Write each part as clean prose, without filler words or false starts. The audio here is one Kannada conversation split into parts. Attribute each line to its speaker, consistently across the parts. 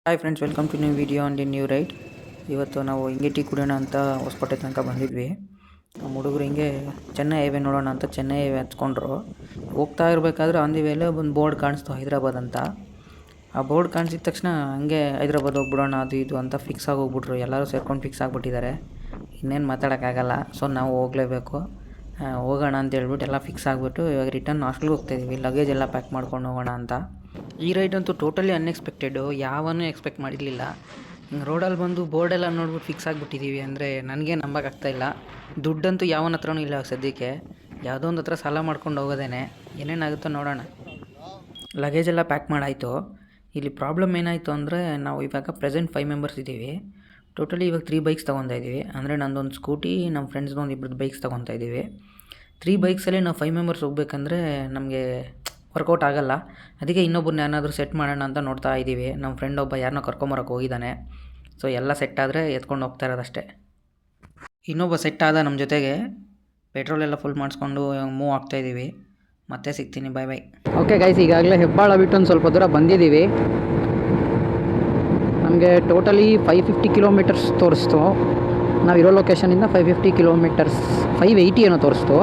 Speaker 1: Hi friends, welcome to new video on the new ride. ಇವತ್ತು ನಾವು ಹಿಂಗೆ ಟೀ ಕುಡಿಯೋಣ ಅಂತ ಹೊಸಕೋಟೆ ತನಕ ಬಂದಿದ್ವಿ. ನಮ್ಮ ಹುಡುಗರು ಹಿಂಗೆ ಚೆನ್ನೈ ಹೈವೇ ನೋಡೋಣ ಅಂತ ಚೆನ್ನೈ ಹೈವೇ ಹತ್ಕೊಂಡ್ರು. ಹೋಗ್ತಾ ಇರಬೇಕಾದ್ರೆ ಆನ್ ದಿ ವೇಲೆ ಒಂದು ಬೋರ್ಡ್ ಕಾಣಿಸ್ತು, ಹೈದ್ರಾಬಾದ್ ಅಂತ. ಆ ಬೋರ್ಡ್ ಕಾಣಿಸಿದ ತಕ್ಷಣ ಹಂಗೆ ಹೈದ್ರಾಬಾದ್ ಹೋಗ್ಬಿಡೋಣ ಅದು ಇದು ಅಂತ ಫಿಕ್ಸ್ ಆಗಿ ಹೋಗ್ಬಿಟ್ರು. ಎಲ್ಲರೂ ಸೇರ್ಕೊಂಡು ಫಿಕ್ಸ್ ಆಗಿಬಿಟ್ಟಿದ್ದಾರೆ. ಇನ್ನೇನು ಮಾತಾಡೋಕ್ಕಾಗಲ್ಲ. ಸೊ ನಾವು ಹೋಗಲೇಬೇಕು. ಹೋಗೋಣ ಅಂತ ಹೇಳ್ಬಿಟ್ಟು ಎಲ್ಲ ಫಿಕ್ಸ್ ಆಗಿಬಿಟ್ಟು ಇವಾಗ ರಿಟರ್ನ್ ಹಾಸ್ಟೆಲ್ಗೆ ಹೋಗ್ತಾಯಿದ್ದೀವಿ. ಲಗೇಜ್ ಎಲ್ಲ ಪ್ಯಾಕ್ ಮಾಡ್ಕೊಂಡು ಹೋಗೋಣ ಅಂತ. ಈ ರೈಡ್ ಅಂತೂ ಟೋಟಲಿ ಅನ್ಎಕ್ಸ್ಪೆಕ್ಟೆಡು. ಯಾವನ್ನೂ ಎಕ್ಸ್ಪೆಕ್ಟ್ ಮಾಡಿರಲಿಲ್ಲ. ಹಿಂಗೆ ರೋಡಲ್ಲಿ ಬಂದು ಬೋರ್ಡೆಲ್ಲ ನೋಡ್ಬಿಟ್ಟು ಫಿಕ್ಸ್ ಆಗಿಬಿಟ್ಟಿದ್ದೀವಿ ಅಂದರೆ ನನಗೆ ನಂಬೋಕ್ಕಾಗ್ತಾಯಿಲ್ಲ. ದುಡ್ಡಂತೂ ಯಾವನ ಹತ್ರನೂ ಇಲ್ಲ ಸದ್ಯಕ್ಕೆ. ಯಾವುದೋ ಒಂದು ಹತ್ರ ಸಾಲ ಮಾಡ್ಕೊಂಡು ಹೋಗೋದೇನೆ. ಏನೇನಾಗುತ್ತೋ ನೋಡೋಣ. ಲಗೇಜೆಲ್ಲ ಪ್ಯಾಕ್ ಮಾಡಾಯಿತು. ಇಲ್ಲಿ ಪ್ರಾಬ್ಲಮ್ ಏನಾಯಿತು ಅಂದರೆ, ನಾವು ಇವಾಗ ಪ್ರೆಸೆಂಟ್ 5 ಮೆಂಬರ್ಸ್ ಇದ್ದೀವಿ. ಟೋಟಲಿ ಇವಾಗ 3 ಬೈಕ್ಸ್ ತೊಗೊತಾ ಇದ್ದೀವಿ. ಅಂದರೆ ನಂದೊಂದು ಸ್ಕೂಟಿ, ನಮ್ಮ ಫ್ರೆಂಡ್ಸ್ದೊಂದು ಇಬ್ಬರದ್ದು ಬೈಕ್ಸ್ ತೊಗೊತಾ ಇದ್ದೀವಿ. 3 ಬೈಕ್ಸಲ್ಲಿ ನಾವು 5 ಮೆಂಬರ್ಸ್ ಹೋಗ್ಬೇಕಂದ್ರೆ ನಮಗೆ ವರ್ಕೌಟ್ ಆಗೋಲ್ಲ. ಅದಕ್ಕೆ ಇನ್ನೊಬ್ಬರನ್ನ ಯಾರನ್ನಾದರೂ ಸೆಟ್ ಮಾಡೋಣ ಅಂತ ನೋಡ್ತಾ ಇದ್ದೀವಿ. ನಮ್ಮ ಫ್ರೆಂಡ್ ಒಬ್ಬ ಯಾರನ್ನೋ ಕರ್ಕೊಂಬರೋಕೆ ಹೋಗಿದ್ದಾನೆ. ಸೊ ಎಲ್ಲ ಸೆಟ್ ಆದರೆ ಎತ್ಕೊಂಡು ಹೋಗ್ತಾ ಇರೋದಷ್ಟೇ. ಇನ್ನೊಬ್ಬ ಸೆಟ್ ಆದ ನಮ್ಮ ಜೊತೆಗೆ. ಪೆಟ್ರೋಲೆಲ್ಲ ಫುಲ್ ಮಾಡಿಸ್ಕೊಂಡು ಮೂವ್ ಆಗ್ತಾಯಿದ್ದೀವಿ. ಮತ್ತೆ ಸಿಗ್ತೀನಿ. ಬಾಯ್ ಬಾಯ್.
Speaker 2: ಓಕೆ ಗೈಸ್, ಈಗಾಗಲೇ ಹೆಬ್ಬಾಳ ಬಿಟ್ಟು ಒಂದು ಸ್ವಲ್ಪ ದೂರ ಬಂದಿದ್ದೀವಿ. ನಮಗೆ ಟೋಟಲಿ 550 ಕಿಲೋಮೀಟರ್ಸ್ ತೋರಿಸ್ತು. ನಾವಿರೋ ಲೊಕೇಶನಿಂದ 550 ಕಿಲೋಮೀಟರ್ಸ್, 580 ಏನೋ ತೋರಿಸ್ತು.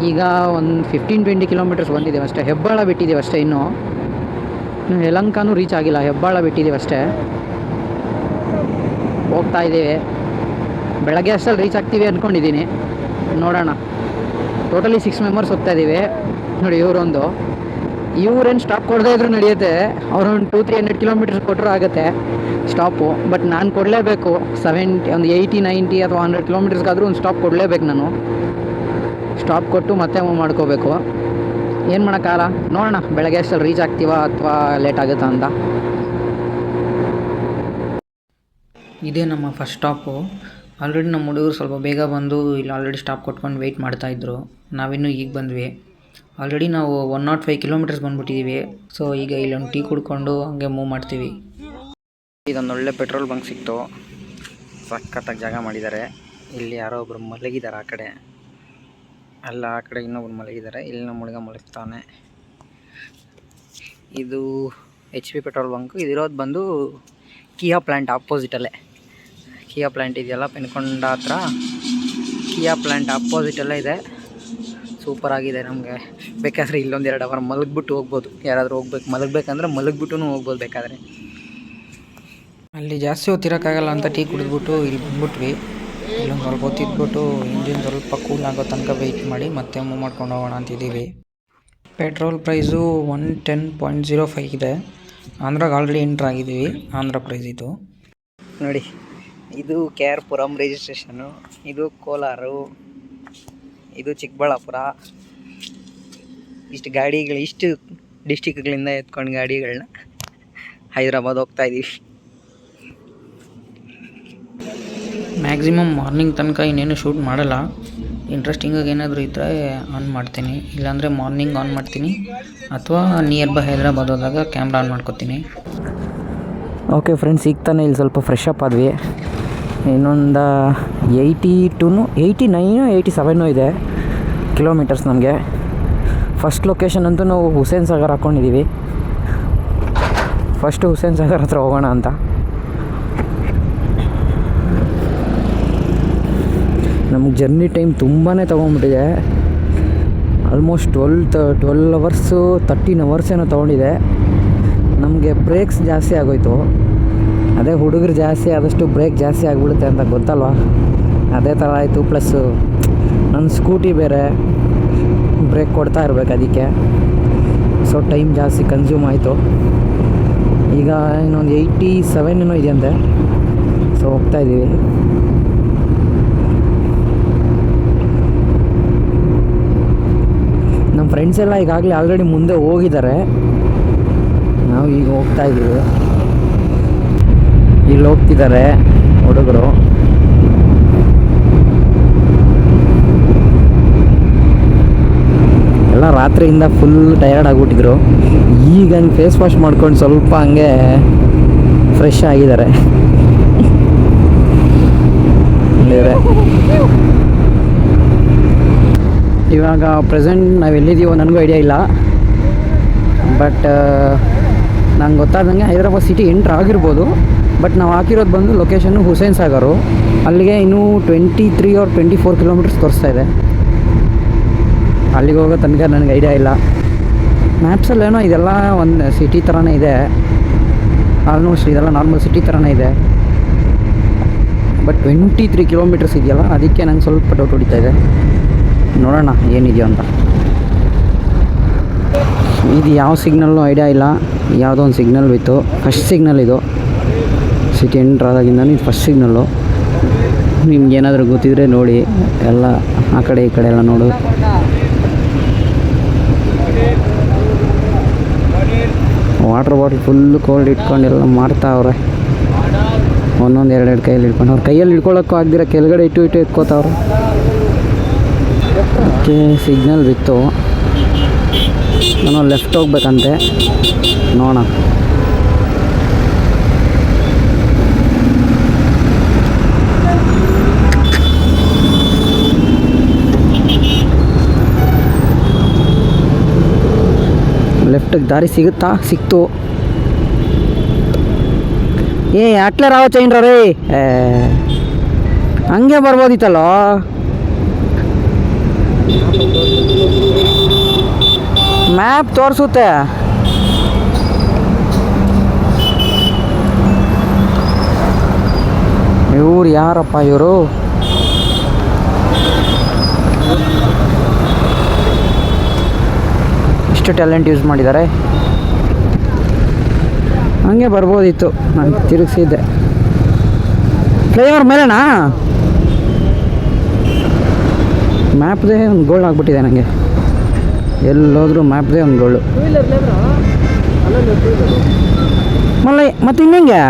Speaker 2: ಈಗ ಒಂದು 15-20 ಕಿಲೋಮೀಟರ್ಸ್ ಬಂದಿದ್ದೇವೆ ಅಷ್ಟೇ. ಹೆಬ್ಬಾಳ ಬಿಟ್ಟಿದ್ದೀವಿ ಅಷ್ಟೇ. ಇನ್ನೂ ಯಲಹಂಕನೂ ರೀಚ್ ಆಗಿಲ್ಲ, ಹೆಬ್ಬಾಳ ಬಿಟ್ಟಿದ್ದೀವಿ ಅಷ್ಟೇ. ಹೋಗ್ತಾ ಇದ್ದೀವಿ. ಬೆಳಗ್ಗೆ ಅಷ್ಟಲ್ಲಿ ರೀಚ್ ಆಗ್ತೀವಿ ಅಂದ್ಕೊಂಡಿದ್ದೀನಿ. ನೋಡೋಣ. ಟೋಟಲಿ 6 ಮೆಂಬರ್ಸ್ ಹೋಗ್ತಾ ಇದ್ದೀವಿ. ನೋಡಿ, ಇವ್ರೇನು ಸ್ಟಾಪ್ ಕೊಡದೇ ಇದ್ರೂ ನಡೆಯುತ್ತೆ. ಅವರು ಒಂದು 200-300 ಕಿಲೋಮೀಟರ್ಸ್ ಕೊಟ್ಟರು ಆಗುತ್ತೆ ಸ್ಟಾಪು. ಬಟ್ ನಾನು ಕೊಡಲೇಬೇಕು. 70, ಒಂದು 80-90 ಅಥವಾ 100 ಕಿಲೋಮೀಟರ್ಸ್ಗಾದರೂ ಒಂದು ಸ್ಟಾಪ್ ಕೊಡಲೇಬೇಕು. ನಾನು ಸ್ಟಾಪ್ ಕೊಟ್ಟು ಮತ್ತೆ ಮೂವ್ ಮಾಡ್ಕೋಬೇಕು. ಏನು ಮಾಡೋಕ್ಕಾಗಲ್ಲ. ನೋಡೋಣ ಬೆಳಗ್ಗೆ ಅಷ್ಟಲ್ಲಿ ರೀಚ್ ಆಗ್ತೀವಾ ಅಥವಾ ಲೇಟ್ ಆಗುತ್ತಾ ಅಂತ.
Speaker 1: ಇದೇ ನಮ್ಮ ಫಸ್ಟ್ ಸ್ಟಾಪು. ಆಲ್ರೆಡಿ ನಮ್ಮ ಹುಡುಗರು ಸ್ವಲ್ಪ ಬೇಗ ಬಂದು ಇಲ್ಲಿ ಆಲ್ರೆಡಿ ಸ್ಟಾಪ್ ಕೊಟ್ಕೊಂಡು ವೆಯ್ಟ್ ಮಾಡ್ತಾಯಿದ್ರು. ನಾವಿನ್ನೂ ಈಗ ಬಂದ್ವಿ. ಆಲ್ರೆಡಿ ನಾವು 105 ಕಿಲೋಮೀಟರ್ಸ್ ಬಂದುಬಿಟ್ಟಿದ್ದೀವಿ. ಸೊ ಈಗ ಇಲ್ಲೊಂದು ಟೀ ಕುಡ್ಕೊಂಡು ಹಂಗೆ ಮೂವ್ ಮಾಡ್ತೀವಿ. ಇದೊಂದು ಒಳ್ಳೆ ಪೆಟ್ರೋಲ್ ಬಂಕ್ ಸಿಕ್ತು. ಸಖತ್ತಾಗಿ ಜಾಗ ಮಾಡಿದ್ದಾರೆ. ಇಲ್ಲಿ ಯಾರೋ ಒಬ್ಬರು ಮಲಗಿದ್ದಾರೆ. ಆ ಕಡೆ ಇನ್ನೊಬ್ರು ಮಲಗಿದ್ದಾರೆ. ಇಲ್ಲಿ ನಮ್ಮ ಹುಡುಗ ಮಲಗ್ತಾನೆ. ಇದು HP ಪೆಟ್ರೋಲ್ ಬಂಕು. ಇದಿರೋದು ಬಂದು ಕಿಯಾ ಪ್ಲ್ಯಾಂಟ್ ಆಪೋಸಿಟಲ್ಲೇ. ಕಿಯಾ ಪ್ಲ್ಯಾಂಟ್ ಇದೆಯಲ್ಲ, ಪೆನ್ಕೊಂಡ ಹತ್ರ ಕಿಯಾ ಪ್ಲ್ಯಾಂಟ್ ಆಪೋಸಿಟಲ್ಲೇ ಇದೆ. ಸೂಪರಾಗಿದೆ. ನಮಗೆ ಬೇಕಾದರೆ ಇಲ್ಲೊಂದು 2 ಅವರ್ ಮಲಗಿಬಿಟ್ಟು ಹೋಗ್ಬೋದು. ಯಾರಾದರೂ ಮಲಗಬೇಕಂದ್ರೆ ಮಲಗಿಬಿಟ್ಟು ಹೋಗ್ಬೋದು ಬೇಕಾದರೆ. ಅಲ್ಲಿ ಜಾಸ್ತಿ ಹೊತ್ತಿರೋಕ್ಕಾಗಲ್ಲ ಅಂತ ಟೀ ಕುಡಿದ್ಬಿಟ್ಟು ಇಲ್ಲಿ ಬಂದ್ಬಿಟ್ವಿ. ಇಲ್ಲೊಂದು ಸ್ವಲ್ಪ ಹೊತ್ತಿದ್ಬಿಟ್ಟು ಇಂಜಿನ್ ಸ್ವಲ್ಪ ಕೂಲ್ ಆಗೋ ತನಕ ವೆಯ್ಟ್ ಮಾಡಿ ಮತ್ತೆ ಮೂವ್ ಮಾಡ್ಕೊಂಡು ಹೋಗೋಣ ಅಂತಿದ್ದೀವಿ. ಪೆಟ್ರೋಲ್ ಪ್ರೈಸು 110.05 ಇದೆ. ಆಂಧ್ರಾಗೆ ಆಲ್ರೆಡಿ ಎಂಟ್ರ್ ಆಗಿದ್ದೀವಿ. ಆಂಧ್ರ ಪ್ರೈಸ್ ಇದು ನೋಡಿ. ಇದು KR ಪುರಂ ರಿಜಿಸ್ಟ್ರೇಷನ್ನು. ಇದು ಕೋಲಾರು, ಇದು ಚಿಕ್ಕಬಳ್ಳಾಪುರ. ಇಷ್ಟು ಡಿಸ್ಟಿಕ್ಗಳಿಂದ ಎತ್ಕೊಂಡು ಗಾಡಿಗಳನ್ನ ಹೈದ್ರಾಬಾದ್ ಹೋಗ್ತಾಯಿದ್ದೀವಿ. ಮ್ಯಾಕ್ಸಿಮಮ್ ಮಾರ್ನಿಂಗ್ ತನಕ ಇನ್ನೇನು ಶೂಟ್ ಮಾಡಲ್ಲ. ಇಂಟ್ರೆಸ್ಟಿಂಗಾಗಿ ಏನಾದರೂ ಇದ್ದರೆ ಆನ್ ಮಾಡ್ತೀನಿ. ಇಲ್ಲಾಂದರೆ ಮಾರ್ನಿಂಗ್ ಆನ್ ಮಾಡ್ತೀನಿ, ಅಥವಾ ನಿಯರ್ ಬೈ ಹೈದ್ರಾಬಾದ್ ಹೋದಾಗ ಕ್ಯಾಮ್ರಾ ಆನ್ ಮಾಡ್ಕೊತೀನಿ.
Speaker 2: ಓಕೆ ಫ್ರೆಂಡ್ಸ್, ಈಗ ತಾನೇ ಇಲ್ಲಿ ಸ್ವಲ್ಪ ಫ್ರೆಶ್ ಅಪ್ ಆದ್ವಿ. ಇನ್ನೊಂದು 87 ಇದೆ ಕಿಲೋಮೀಟರ್ಸ್ ನಮಗೆ. ಫಸ್ಟ್ ಲೊಕೇಶನ್ ಅಂತೂ ನಾವು ಹುಸೇನ್ ಸಾಗರ್ ಹಾಕ್ಕೊಂಡಿದ್ದೀವಿ. ಫಸ್ಟು ಹುಸೇನ್ ಸಾಗರ್ ಹತ್ರ ಹೋಗೋಣ ಅಂತ. ನಮಗೆ ಜರ್ನಿ ಟೈಮ್ ತುಂಬಾ ತೊಗೊಂಬಿಟ್ಟಿದೆ. ಆಲ್ಮೋಸ್ಟ್ 12 ಅವರ್ಸು 13 ಅವರ್ಸ್ ಏನೋ ತೊಗೊಂಡಿದೆ. ನಮಗೆ ಬ್ರೇಕ್ಸ್ ಜಾಸ್ತಿ ಆಗೋಯ್ತು. ಅದೇ ಹುಡುಗರು ಜಾಸ್ತಿ ಆದಷ್ಟು ಬ್ರೇಕ್ ಜಾಸ್ತಿ ಆಗಿಬಿಡುತ್ತೆ ಅಂತ ಗೊತ್ತಲ್ವ. ಅದೇ ಥರ ಆಯಿತು. ಪ್ಲಸ್ಸು ನನ್ನ ಸ್ಕೂಟಿ ಬೇರೆ ಬ್ರೇಕ್ ಕೊಡ್ತಾ ಇರಬೇಕು. ಅದಕ್ಕೆ ಸೊ ಟೈಮ್ ಜಾಸ್ತಿ ಕನ್ಸ್ಯೂಮ್ ಆಯಿತು. ಈಗ ಇನ್ನೊಂದು 87 ಏನೋ ಇದೆಯಂತೆ. ಸೊ ಹೋಗ್ತಾಯಿದ್ದೀವಿ. ನಮ್ಮ ಫ್ರೆಂಡ್ಸ್ ಎಲ್ಲ ಈಗಾಗಲೇ ಆಲ್ರೆಡಿ ಮುಂದೆ ಹೋಗಿದ್ದಾರೆ. ನಾವು ಈಗ ಹೋಗ್ತಾಯಿದ್ದೀವಿ. ಇಲ್ಲಿ ಹೋಗ್ತಿದ್ದಾರೆ ಹುಡುಗರು. ಎಲ್ಲ ರಾತ್ರಿಯಿಂದ ಫುಲ್ ಟಯರ್ಡ್ ಆಗಿಬಿಟ್ಟಿದ್ರು. ಈಗ ಹಂಗೆ ಫೇಸ್ ವಾಶ್ ಮಾಡ್ಕೊಂಡು ಸ್ವಲ್ಪ ಹಂಗೆ ಫ್ರೆಶ್ ಆಗಿದ್ದಾರೆ. ಇವಾಗ ಪ್ರೆಸೆಂಟ್ ನಾವು ಎಲ್ಲಿದ್ದೀವೋ ನನಗೂ ಐಡಿಯಾ ಇಲ್ಲ. ಬಟ್ ನಂಗೆ ಗೊತ್ತಾದಂಗೆ ಹೈದ್ರಾಬಾದ್ ಸಿಟಿ ಎಂಟ್ರ್ ಆಗಿರ್ಬೋದು. ಬಟ್ ನಾವು ಹಾಕಿರೋದು ಬಂದು ಲೊಕೇಶನ್ನು ಹುಸೇನ್ ಸಾಗರು. ಅಲ್ಲಿಗೆ ಇನ್ನೂ 23 or 24 ಕಿಲೋಮೀಟರ್ಸ್ ತೋರಿಸ್ತಾ ಇದೆ. ಅಲ್ಲಿಗೆ ಹೋಗೋ ತನಕ ನನಗೆ ಐಡಿಯಾ ಇಲ್ಲ. ಮ್ಯಾಪ್ಸಲ್ಲೇನೋ ಇದೆಲ್ಲ ಒಂದು ಸಿಟಿ ಥರನೇ ಇದೆ, ಆಲ್ಮೋಸ್ಟ್ ಇದೆಲ್ಲ ನಾರ್ಮಲ್ ಸಿಟಿ ಥರನೇ ಇದೆ. ಬಟ್ 23 ಕಿಲೋಮೀಟರ್ಸ್ ಇದೆಯಲ್ಲ, ಅದಕ್ಕೆ ನಂಗೆ ಸ್ವಲ್ಪ ಡೌಟ್ ಹೊಡಿತಾ ಇದೆ. ನೋಡೋಣ ಏನಿದೆಯೋ ಅಂತ. ಇದು ಯಾವ ಸಿಗ್ನಲ್ಲು ಐಡಿಯಾ ಇಲ್ಲ, ಯಾವುದೋ ಒಂದು ಸಿಗ್ನಲ್ ಬಿತ್ತು. ಫಸ್ಟ್ ಸಿಗ್ನಲ್ ಇದು, ಸಿಟಿ ಎಂಟ್ರ್ ಆದಾಗಿಂದ ಇದು ಫಸ್ಟ್ ಸಿಗ್ನಲ್ಲು. ನಿಮ್ಗೆ ಏನಾದರೂ ಗೊತ್ತಿದ್ರೆ ನೋಡಿ, ಎಲ್ಲ ಆ ಕಡೆ ಈ ಕಡೆ ಎಲ್ಲ ನೋಡು. ವಾಟ್ರ್ ಬಾಟ್ಲ್ ಫುಲ್ಲು ಕೋಲ್ಡ್ ಇಟ್ಕೊಂಡೆಲ್ಲ ಮಾಡ್ತಾವ್ರೆ. ಒಂದೊಂದು ಎರಡೆರಡು ಕೈಯಲ್ಲಿ ಹಿಡ್ಕೊಂಡು, ಅವ್ರ ಕೈಯಲ್ಲಿ ಹಿಡ್ಕೊಳ್ಳೋಕ್ಕೂ ಆಗದಿರ ಕೆಳಗಡೆ ಇಟ್ಟು ಎತ್ಕೋತಾವ್ರೆ. ಓಕೆ, ಸಿಗ್ನಲ್ ಬಿತ್ತು. ನಾನು ಲೆಫ್ಟ್ ಹೋಗ್ಬೇಕಂತೆ, ನೋಡೋಣ. ಲೆಫ್ಟಿಗೆ ದಾರಿ ಸಿಕ್ತು. ಅಟ್ಲೆ ರಾವ ಚೈನ್ರ ರೀ, ಹಂಗೆ ಬರ್ಬೋದಿತ್ತಲ್ಲ. ಮ್ಯಾಪ್ ತೋರಿಸುತ್ತೆ. ಇವ್ರು ಯಾರಪ್ಪ ಇವರು? ಇಷ್ಟು ಟ್ಯಾಲೆಂಟ್ ಯೂಸ್ ಮಾಡಿದ್ದಾರೆ. ಹಂಗೆ ಬರ್ಬೋದಿತ್ತು, ನಾನು ತಿರುಗಿಸಿದ್ದೆ. ಫ್ಲೈಓವರ್ ಮೇಲೆನಾ? ಮ್ಯಾಪ್ದೇ ಒಂದು ಗೋಲ್ಡ್ ಆಗಿಬಿಟ್ಟಿದೆ ನನಗೆ. ಎಲ್ಲೋದ್ರೂ ಮ್ಯಾಪ್ದೇ ಒಂದು ಗೋಲ್ಡು. ಮತ್ತೆ ಇನ್ನೆಂಗೆ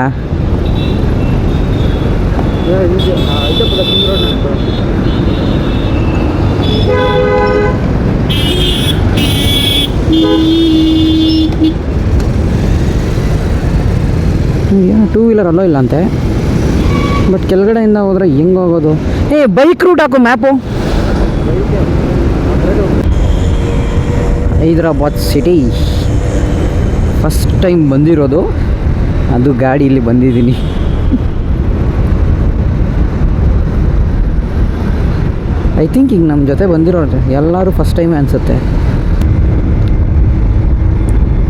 Speaker 2: ಏನೋ 2 ವೀಲರ್ ಅಲ್ಲೋ ಇಲ್ಲ ಅಂತೆ. ಬಟ್ ಕೆಳಗಡೆಯಿಂದ ಹೋದರೆ ಹೆಂಗೆ ಹೋಗೋದು? ಬೈಕ್ ರೂಟ್ ಹಾಕು map. Hyderabad city first time ಬಂದಿರೋದು, ಅದು ಗಾಡಿಯಲ್ಲಿ ಬಂದಿದ್ದೀನಿ. ಐ ಥಿಂಕ್ ಈಗ ನಮ್ಮ ಜೊತೆ ಬಂದಿರೋರು ಎಲ್ಲರೂ ಫಸ್ಟ್ ಟೈಮೇ ಅನಿಸುತ್ತೆ.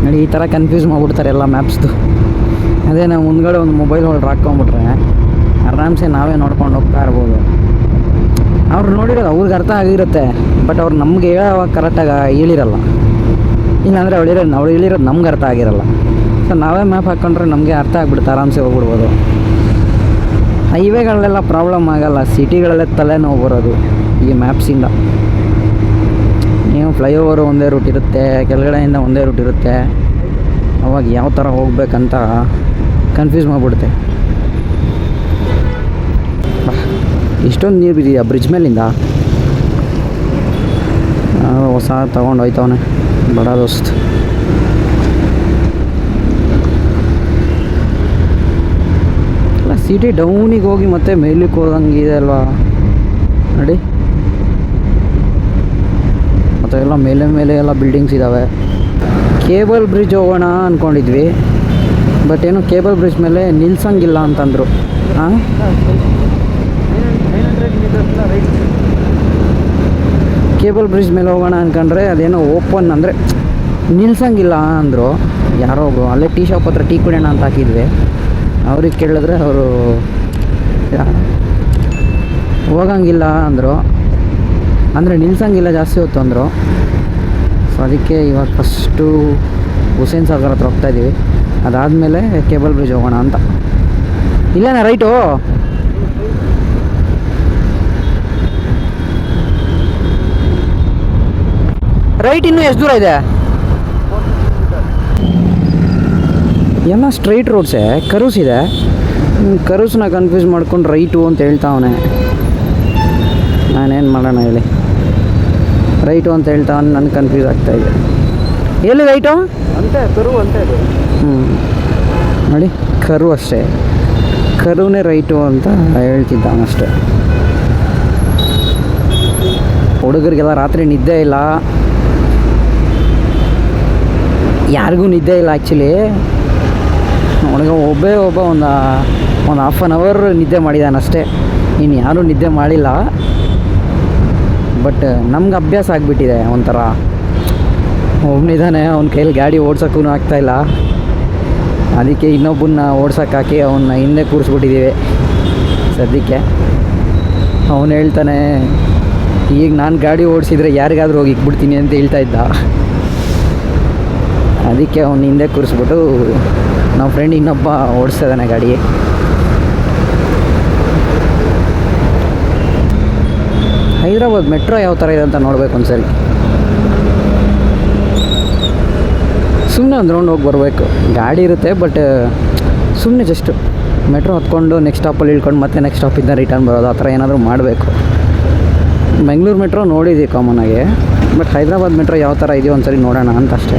Speaker 2: ನೋಡಿ, ಈ ಥರ ಕನ್ಫ್ಯೂಸ್ ಮಾಡಿಬಿಡ್ತಾರೆ ಎಲ್ಲ ಮ್ಯಾಪ್ಸ್ದು. ಅದೇ ನಾವು ಮುಂದ್ಗಡೆ ಒಂದು ಮೊಬೈಲ್ ಹೋಲ್ಡ್ರ್ ಹಾಕ್ಕೊಂಬಿಟ್ರೆ ಆರಾಮ್ಸೆ ನಾವೇ ನೋಡ್ಕೊಂಡು ಹೋಗ್ತಾ ಇರ್ಬೋದು. ಅವ್ರು ನೋಡಿರೋದು ಅವ್ರಿಗೆ ಅರ್ಥ ಆಗಿರುತ್ತೆ, ಬಟ್ ಅವ್ರು ನಮ್ಗೆ ಹೇಳೋವಾಗ ಕರೆಕ್ಟಾಗಿ ಹೇಳಿರಲ್ಲ. ಇಲ್ಲಾಂದರೆ ಅವ್ರು ಹೇಳಿರೋದು ನಮ್ಗೆ ಅರ್ಥ ಆಗಿರಲ್ಲ. ಸೊ ನಾವೇ ಮ್ಯಾಪ್ ಹಾಕ್ಕೊಂಡ್ರೆ ನಮಗೆ ಅರ್ಥ ಆಗಿಬಿಡುತ್ತೆ, ಆರಾಮ್ಸೆ ಹೋಗ್ಬಿಡ್ಬೋದು. ಹೈವೇಗಳಲ್ಲೆಲ್ಲ ಪ್ರಾಬ್ಲಮ್ ಆಗಲ್ಲ, ಸಿಟಿಗಳಲ್ಲೇ ತಲೆನೋವು ಬರೋದು ಈ ಮ್ಯಾಪ್ಸಿಂದ. ನೀವು ಫ್ಲೈಓವರು ಒಂದೇ ರೂಟ್ ಇರುತ್ತೆ, ಕೆಳಗಡೆಯಿಂದ ಒಂದೇ ರೂಟ್ ಇರುತ್ತೆ. ಅವಾಗ ಯಾವ ಥರ ಹೋಗ್ಬೇಕಂತ ಕನ್ಫ್ಯೂಸ್ ಮಾಡಿಬಿಡುತ್ತೆ. ಇಷ್ಟೊಂದು ನೀರು ಬಿದ್ದಿದೆಯಾ ಬ್ರಿಡ್ಜ್ ಮೇಲಿಂದ? ಹೊಸ ತೊಗೊಂಡು ಹೋಯ್ತವನೆ ಬಡ ದೋಸ್ತ್. ಅಲ್ಲ, ಸಿಟಿ ಡೌನಿಗೆ ಹೋಗಿ ಮತ್ತೆ ಮೇಲಕ್ಕೆ ಹೋದಂಗೆ ಇದೆ ಅಲ್ವಾ ನೋಡಿ. ಮತ್ತು ಎಲ್ಲ ಮೇಲೆ ಎಲ್ಲ ಬಿಲ್ಡಿಂಗ್ಸ್ ಇದ್ದಾವೆ. ಕೇಬಲ್ ಬ್ರಿಡ್ಜ್ ಹೋಗೋಣ ಅಂದ್ಕೊಂಡಿದ್ವಿ, ಬಟ್ ಏನು ಕೇಬಲ್ ಬ್ರಿಡ್ಜ್ ಮೇಲೆ ನಿಲ್ಸಂಗಿಲ್ಲ ಅಂತಂದರು. ಹಾಂ, ಕೇಬಲ್ ಬ್ರಿಡ್ಜ್ ಮೇಲೆ ಹೋಗೋಣ ಅಂದ್ಕೊಂಡ್ರೆ ಅದೇನೋ ಓಪನ್ ಅಂದರೆ ನಿಲ್ಸಂಗಿಲ್ಲ ಅಂದರು. ಯಾರೋ ಅಲ್ಲೇ ಟೀ ಶಾಪ್ ಹತ್ರ ಟೀ ಕುಡಿಯೋಣ ಅಂತ ಹಾಕಿದ್ವಿ. ಅವ್ರಿಗೆ ಕೇಳಿದ್ರೆ ಅವರು ಹೋಗಂಗಿಲ್ಲ ಅಂದರು, ಅಂದರೆ ನಿಲ್ಸಂಗಿಲ್ಲ ಜಾಸ್ತಿ ಹೊತ್ತು ಅಂದರು. ಸೊ ಅದಕ್ಕೆ ಇವಾಗ ಫಸ್ಟು ಹುಸೇನ್ ಸಾಗರ್ ಹತ್ರ ಹೋಗ್ತಾಯಿದ್ದೀವಿ. ಅದಾದಮೇಲೆ ಕೇಬಲ್ ಬ್ರಿಡ್ಜ್ ಹೋಗೋಣ ಅಂತ. ಇಲ್ಲೇನಾ ರೈಟು? ರೈಟ್ ಇನ್ನೂ ಎಷ್ಟು ದೂರ ಇದೆ? ಎಲ್ಲ ಸ್ಟ್ರೈಟ್ ರೋಡ್ಸೇ, ಕರೂಸ್ ಇದೆ. ಕರೂಸ್ನ ಕನ್ಫ್ಯೂಸ್ ಮಾಡ್ಕೊಂಡು ರೈಟು ಅಂತ ಹೇಳ್ತಾವನೆ. ನಾನೇನು ಮಾಡೋಣ ಹೇಳಿ? ರೈಟು ಅಂತ ಹೇಳ್ತಾವನೆ, ನನಗೆ ಕನ್ಫ್ಯೂಸ್ ಆಗ್ತಾಯಿದೆ. ಎಲ್ಲಿ ರೈಟು ಅಂತೆ? ಕರು ಅಂತ ಇದೆ. ನೋಡಿ, ಕರು ಅಷ್ಟೇ, ಕರುನೇ ರೈಟು ಅಂತ ಹೇಳ್ತಿದ್ದಾವನಷ್ಟೇ. ಹುಡುಗರಿಗೆಲ್ಲ ರಾತ್ರಿ ನಿದ್ದೆ ಇಲ್ಲ, ಯಾರಿಗೂ ನಿದ್ದೆ ಇಲ್ಲ ಆ್ಯಕ್ಚುಲಿ. ಅವನಿಗೆ ಒಬ್ಬ ಒಂದು ಹಾಫ್ ಆನ್ ಅವರ್ ನಿದ್ದೆ ಮಾಡಿದ್ದಾನಷ್ಟೇ, ಇನ್ನು ಯಾರೂ ನಿದ್ದೆ ಮಾಡಿಲ್ಲ. ಬಟ್ ನಮ್ಗೆ ಅಭ್ಯಾಸ ಆಗಿಬಿಟ್ಟಿದೆ ಒಂಥರ. ಒಬ್ಬನಿದ್ದಾನೆ, ಅವನ ಕೈಯಲ್ಲಿ ಗಾಡಿ ಓಡ್ಸೋಕ್ಕೂ ಆಗ್ತಾಯಿಲ್ಲ, ಅದಕ್ಕೆ ಇನ್ನೊಬ್ಬನ್ನ ಓಡ್ಸೋಕ್ಕಾಕಿ ಅವನ್ನ ಹಿಂದೆ ಕೂರಿಸ್ಬಿಟ್ಟಿದ್ದೀವಿ ಸದ್ಯಕ್ಕೆ. ಅವನು ಹೇಳ್ತಾನೆ, ಈಗ ನಾನು ಗಾಡಿ ಓಡಿಸಿದ್ರೆ ಯಾರಿಗಾದ್ರೂ ಹೋಗಿ ಇಕ್ಬಿಡ್ತೀನಿ ಅಂತ ಹೇಳ್ತಾ ಇದ್ದ. ಅದಕ್ಕೆ ಅವನು ಹಿಂದೆ ಕೂರಿಸ್ಬಿಟ್ಟು ನಮ್ಮ ಫ್ರೆಂಡ್ ಇನ್ನೊಬ್ಬ ಓಡಿಸ್ತಾ ಇದ್ದಾನೆ ಗಾಡಿ. ಹೈದ್ರಾಬಾದ್ ಮೆಟ್ರೋ ಯಾವ ಥರ ಇದೆ ಅಂತ ನೋಡ್ಬೇಕು ಒಂದ್ಸರಿ. ಸುಮ್ಮನೆ ಒಂದು ರೌಂಡ್ ಹೋಗಿ ಬರಬೇಕು. ಗಾಡಿ ಇರುತ್ತೆ, ಬಟ್ ಸುಮ್ಮನೆ ಜಸ್ಟ್ ಮೆಟ್ರೋ ಹತ್ಕೊಂಡು ನೆಕ್ಸ್ಟ್ ಸ್ಟಾಪಲ್ಲಿ ಇಳ್ಕೊಂಡು ಮತ್ತೆ ನೆಕ್ಸ್ಟ್ ಸ್ಟಾಪಿಂದ ರಿಟರ್ನ್ ಬರೋದು, ಆ ಥರ ಏನಾದರೂ ಮಾಡಬೇಕು. ಬೆಂಗಳೂರು ಮೆಟ್ರೋ ನೋಡಿದ್ದೀವಿ ಕಾಮನ್ನಾಗಿ, ಬಟ್ ಹೈದ್ರಾಬಾದ್ ಮೆಟ್ರೋ ಯಾವ ಥರ ಇದೆಯೋ ಒಂದ್ಸರಿ ನೋಡೋಣ ಅಂತ ಅಷ್ಟೇ.